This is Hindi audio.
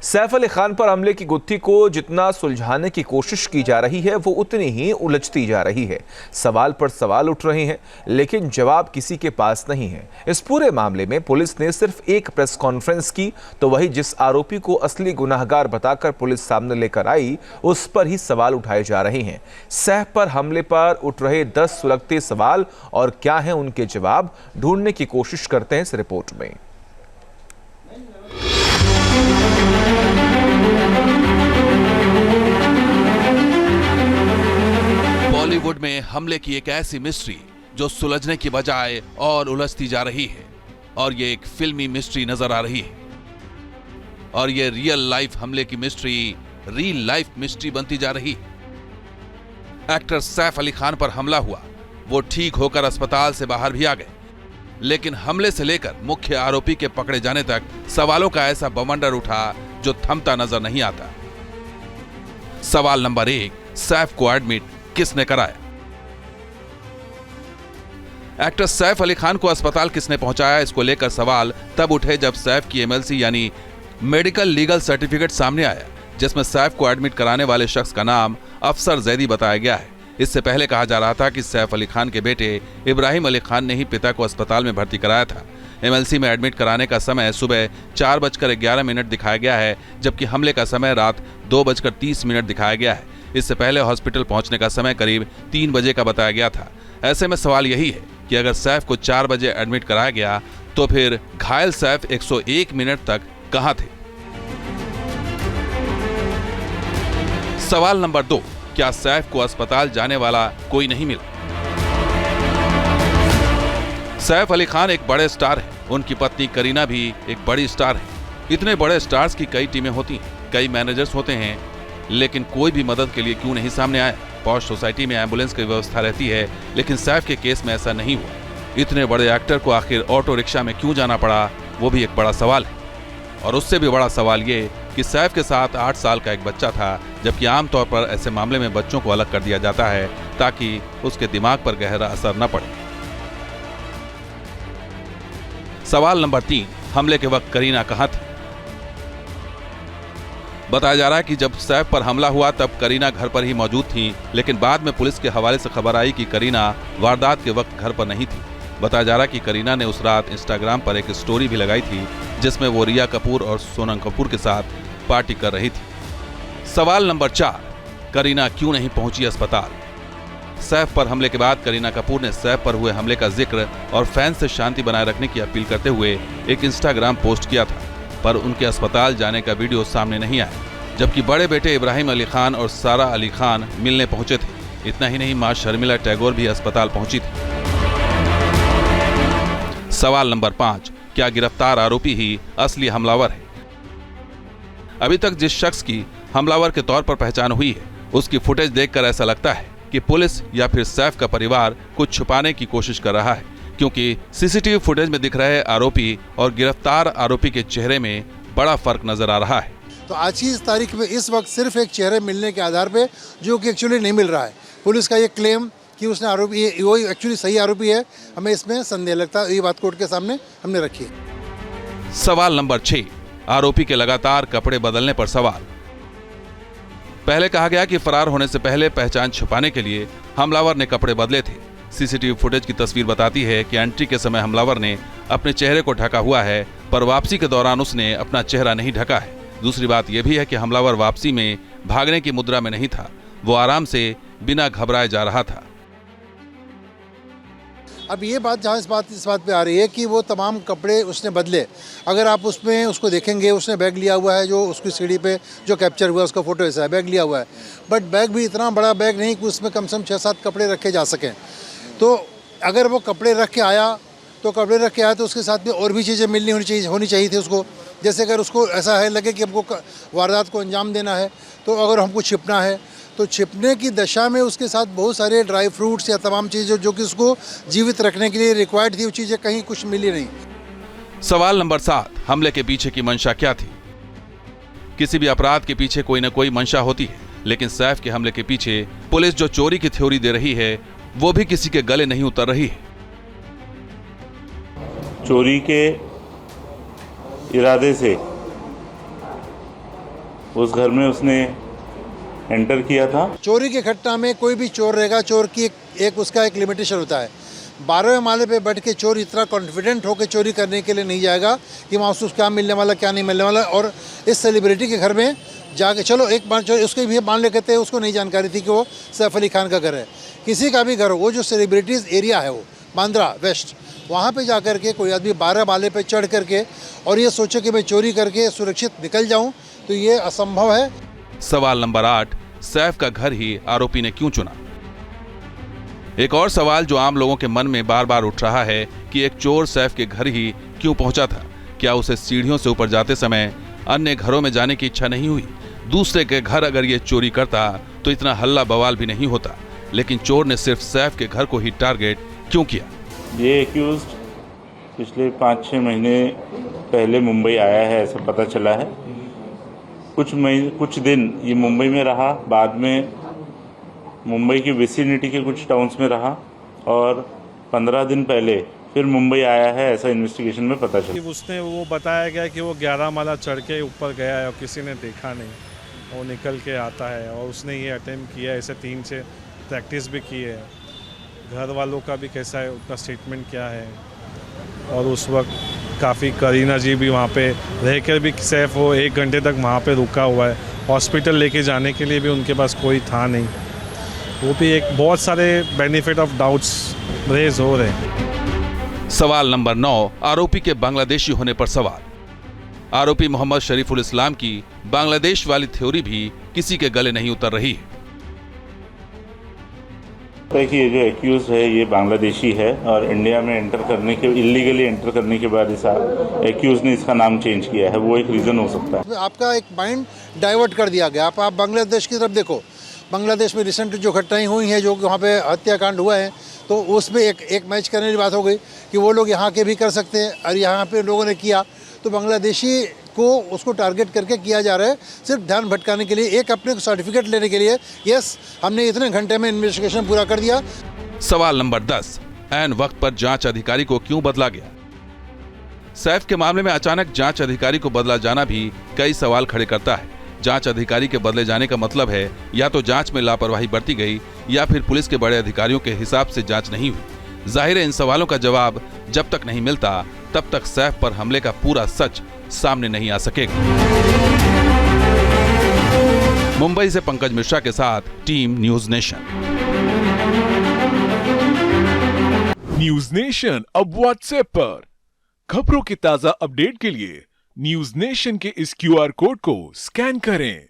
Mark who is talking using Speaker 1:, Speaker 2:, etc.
Speaker 1: सैफ अली खान पर हमले की गुत्थी को जितना सुलझाने की कोशिश की जा रही है वो उतनी ही उलझती जा रही है। सवाल पर सवाल उठ रहे हैं लेकिन जवाब किसी के पास नहीं है। इस पूरे मामले में पुलिस ने सिर्फ एक प्रेस कॉन्फ्रेंस की तो वही जिस आरोपी को असली गुनाहगार बताकर पुलिस सामने लेकर आई उस पर ही सवाल उठाए जा रहे हैं। सैफ पर हमले पर उठ रहे 10 सुलगते सवाल और क्या है उनके जवाब, ढूंढने की कोशिश करते हैं इस रिपोर्ट में।
Speaker 2: बॉलीवुड में हमले की एक ऐसी मिस्ट्री जो सुलझने की बजाय और उलझती जा रही है और ये एक फिल्मी मिस्ट्री नजर आ रही है और ये रियल लाइफ हमले की मिस्ट्री रियल लाइफ मिस्ट्री बनती जा रही है। एक्टर सैफ अली खान पर हमला हुआ, वो ठीक होकर अस्पताल से बाहर भी आ गए, लेकिन हमले से लेकर मुख्य आरोपी के पकड़े जाने तक सवालों का ऐसा बवंडर उठा जो थमता नजर नहीं आता। सवाल नंबर 1, सैफ को एडमिट किसने कराया? एक्टर सैफ अली खान को अस्पताल किसने पहुंचाया, इसको लेकर सवाल तब उठे जब सैफ की एमएलसी यानी मेडिकल लीगल सर्टिफिकेट सामने आया, जिसमें सैफ को एडमिट कराने वाले शख्स का नाम अफसर जैदी बताया गया है। इससे पहले कहा जा रहा था कि सैफ अली खान के बेटे इब्राहिम अली खान ने ही पिता को अस्पताल में भर्ती कराया था। एमएलसी में एडमिट कराने का समय सुबह 4:11 दिखाया गया है, जबकि हमले का समय रात 2:30 दिखाया गया है। इससे पहले हॉस्पिटल पहुंचने का समय करीब 3 बजे का बताया गया था। ऐसे में सवाल यही है कि अगर सैफ को 4 बजे एडमिट कराया गया तो फिर घायल सैफ 101 मिनट तक कहां थे? सवाल नंबर 2, क्या सैफ को अस्पताल जाने वाला कोई नहीं मिला? सैफ अली खान एक बड़े स्टार हैं, उनकी पत्नी करीना भी एक बड़ी स्टार है। इतने बड़े स्टार्स की कई टीमें होती हैं, कई मैनेजर्स होते हैं, लेकिन कोई भी मदद के लिए क्यों नहीं सामने आया? पॉश सोसाइटी में एम्बुलेंस की व्यवस्था रहती है, लेकिन सैफ के केस में ऐसा नहीं हुआ। इतने बड़े एक्टर को आखिर ऑटो रिक्शा में क्यों जाना पड़ा, वो भी एक बड़ा सवाल है। और उससे भी बड़ा सवाल ये कि सैफ के साथ 8 साल का एक बच्चा था, जबकि आमतौर पर ऐसे मामले में बच्चों को अलग कर दिया जाता है ताकि उसके दिमाग पर गहरा असर न पड़े। सवाल नंबर 3, हमले के वक्त करीना कहां थी? बताया जा रहा है कि जब सैफ पर हमला हुआ तब करीना घर पर ही मौजूद थी, लेकिन बाद में पुलिस के हवाले से खबर आई कि करीना वारदात के वक्त घर पर नहीं थी। बताया जा रहा है कि करीना ने उस रात इंस्टाग्राम पर एक स्टोरी भी लगाई थी जिसमें वो रिया कपूर और सोनम कपूर के साथ पार्टी कर रही थी। सवाल नंबर 4, करीना क्यों नहीं पहुंची अस्पताल? सैफ पर हमले के बाद करीना कपूर ने सैफ पर हुए हमले का जिक्र और फैंस से शांति बनाए रखने की अपील करते हुए एक इंस्टाग्राम पोस्ट किया था, पर उनके अस्पताल जाने का वीडियो सामने नहीं आया, जबकि बड़े बेटे इब्राहिम अली खान और सारा अली खान मिलने पहुंचे थे। इतना ही नहीं, मां शर्मिला टैगोर भी अस्पताल पहुंची थी। सवाल नंबर 5, क्या गिरफ्तार आरोपी ही असली हमलावर है? अभी तक जिस शख्स की हमलावर के तौर पर पहचान हुई है, उसकी फुटेज देखकर ऐसा लगता है कि पुलिस या फिर सैफ का परिवार कुछ छुपाने की कोशिश कर रहा है, क्योंकि सीसीटीवी फुटेज में दिख रहे आरोपी और गिरफ्तार आरोपी के चेहरे में बड़ा फर्क नजर आ रहा है।
Speaker 3: तो आज की इस तारीख में इस वक्त सिर्फ एक चेहरे मिलने के आधार पे, जो कि एक्चुअली नहीं मिल रहा है, पुलिस का ये क्लेम कि उसने आरोपी वो एक्चुअली सही आरोपी है, हमें इसमें संदेह लगता है। ये बात कोर्ट के सामने हमने रखी है।
Speaker 2: सवाल नंबर 6, आरोपी के लगातार कपड़े बदलने पर सवाल। पहले कहा गया कि फरार होने से पहले पहचान छुपाने के लिए हमलावर ने कपड़े बदले थे। सीसीटीवी फुटेज की तस्वीर बताती है कि एंट्री के समय हमलावर ने अपने चेहरे को ढका हुआ है, पर वापसी के दौरान उसने अपना चेहरा नहीं ढका है। दूसरी बात यह भी है कि हमलावर वापसी में भागने की मुद्रा में नहीं था, वो आराम से बिना घबराए जा रहा था।
Speaker 3: अब ये बात जहाँ इस बात पे आ रही है कि वो तमाम कपड़े उसने बदले। अगर आप उसमें उसको देखेंगे, उसने बैग लिया हुआ है, जो उसकी सीढ़ी पे जो कैप्चर हुआ है उसका फोटो ऐसा है, बैग लिया हुआ है, बट बैग भी इतना बड़ा बैग नहीं कि उसमें कम से कम 6-7 कपड़े रखे जा सकें। तो अगर वो कपड़े रख के आया तो उसके साथ में और भी चीज़ें मिलनी होनी चाहिए थी उसको। जैसे अगर उसको ऐसा है लगे कि हमको वारदात को अंजाम देना है, तो अगर हमको छिपना है तो छिपने की दशा में उसके साथ बहुत सारे ड्राई फ्रूट्स या तमाम चीज़ें जो कि उसको जीवित रखने के लिए रिक्वायर्ड थी, वो चीज़ें कहीं कुछ मिली नहीं।
Speaker 2: सवाल नंबर 7, हमले के पीछे की मंशा क्या थी? किसी भी अपराध के पीछे कोई न कोई मंशा होती है, लेकिन सैफ के हमले के पीछे पुलिस जो चोरी की थ्योरी दे रही है वो भी किसी के गले नहीं उतर रही है।
Speaker 4: चोरी के इरादे से उस घर में उसने एंटर किया था।
Speaker 3: चोरी की घटना में कोई भी चोर रहेगा, चोर की एक उसका एक लिमिटेशन होता है। 12वें माले पे बैठ के चोर इतना कॉन्फिडेंट होकर चोरी करने के लिए नहीं जाएगा कि वहाँ उसको क्या मिलने वाला क्या नहीं मिलने वाला। और इस सेलिब्रिटी के घर में जाके, चलो एक बार उसके भी मान ले कहते हैं, उसको नहीं जानकारी थी कि वो सैफ अली खान का घर है। किसी का भी घर हो, वो जो सेलिब्रिटीज़ एरिया है वो बांद्रा वेस्ट, वहाँ पे जा कर के कोई आदमी 12 माले पे चढ़ करके और ये सोचे कि मैं चोरी करके सुरक्षित निकल जाऊँ, तो ये असंभव है।
Speaker 2: सवाल नंबर 8, सैफ का घर ही आरोपी ने क्यों चुना? एक और सवाल जो आम लोगों के मन में बार बार उठ रहा है कि एक चोर सैफ के घर ही क्यों पहुंचा था? क्या उसे सीढ़ियों से ऊपर जाते समय अन्य घरों में जाने की इच्छा नहीं हुई? दूसरे के घर अगर ये चोरी करता तो इतना हल्ला बवाल भी नहीं होता, लेकिन चोर ने सिर्फ सैफ के घर को ही टारगेट क्यों किया?
Speaker 4: ये एक्यूज्ड पिछले 5-6 महीने पहले मुंबई आया है, ऐसा पता चला है। कुछ दिन ये मुंबई में रहा, बाद में मुंबई की विसिनिटी के कुछ टाउन्स में रहा और 15 दिन पहले फिर मुंबई आया है, ऐसा इन्वेस्टिगेशन में पता चला।
Speaker 5: उसने वो बताया गया कि वो 11 माला चढ़ के ऊपर गया है और किसी ने देखा नहीं, वो निकल के आता है और उसने ये अटेम्प्ट किया है। ऐसे 3 से प्रैक्टिस भी की है। घर वालों का भी कैसा है, उनका स्टेटमेंट क्या है। और उस वक्त काफ़ी करीना जी भी वहाँ पे रहकर भी सैफ वो 1 घंटे तक वहाँ पे रुका हुआ है। हॉस्पिटल लेके जाने के लिए भी उनके पास कोई था नहीं। वो भी एक बहुत सारे बेनिफिट ऑफ डाउट्स रेज हो रहे हैं।
Speaker 2: सवाल नंबर 9, आरोपी के बांग्लादेशी होने पर सवाल। आरोपी मोहम्मद शरीफुल इस्लाम की बांग्लादेश वाली थ्योरी भी किसी के गले नहीं उतर रही है।
Speaker 4: कि ये जो एक्यूज है ये बांग्लादेशी है और इंडिया में इलीगली एंटर करने के बाद इस एक्यूज ने इसका नाम चेंज किया है, वो एक रीज़न हो सकता है।
Speaker 3: आपका एक माइंड डाइवर्ट कर दिया गया। आप बांग्लादेश की तरफ देखो। बांग्लादेश में रिसेंट जो घटनाएं हुई हैं, जो वहाँ पे हत्याकांड हुआ है, तो उसमें एक मैच करने की बात हो गई कि वो लोग यहाँ के भी कर सकते हैं और यहाँ पे लोगों ने किया, तो बांग्लादेशी को उसको टारगेट करके किया जा रहा है सिर्फ ध्यान भटकाने के लिए, एक अपने सर्टिफिकेट लेने के लिए। यस, हमने इतने घंटे में इन्वेस्टिगेशन पूरा कर दिया।
Speaker 2: सवाल नंबर 10, ऐन वक्त पर जांच अधिकारी को क्यों बदला गया? सैफ के मामले में अचानक जांच अधिकारी को बदला जाना भी कई सवाल खड़े करता है। जांच अधिकारी के बदले जाने का मतलब है या तो जांच में लापरवाही बरती गई या फिर पुलिस के बड़े अधिकारियों के हिसाब से जांच नहीं हुई। जाहिर है इन सवालों का जवाब जब तक नहीं मिलता तब तक सैफ पर हमले का पूरा सच सामने नहीं आ सकेगा। मुंबई से पंकज मिश्रा के साथ team news nation.
Speaker 6: News nation अब व्हाट्सएप पर खबरों की ताजा अपडेट के लिए न्यूज नेशन के इस QR कोड को स्कैन करें।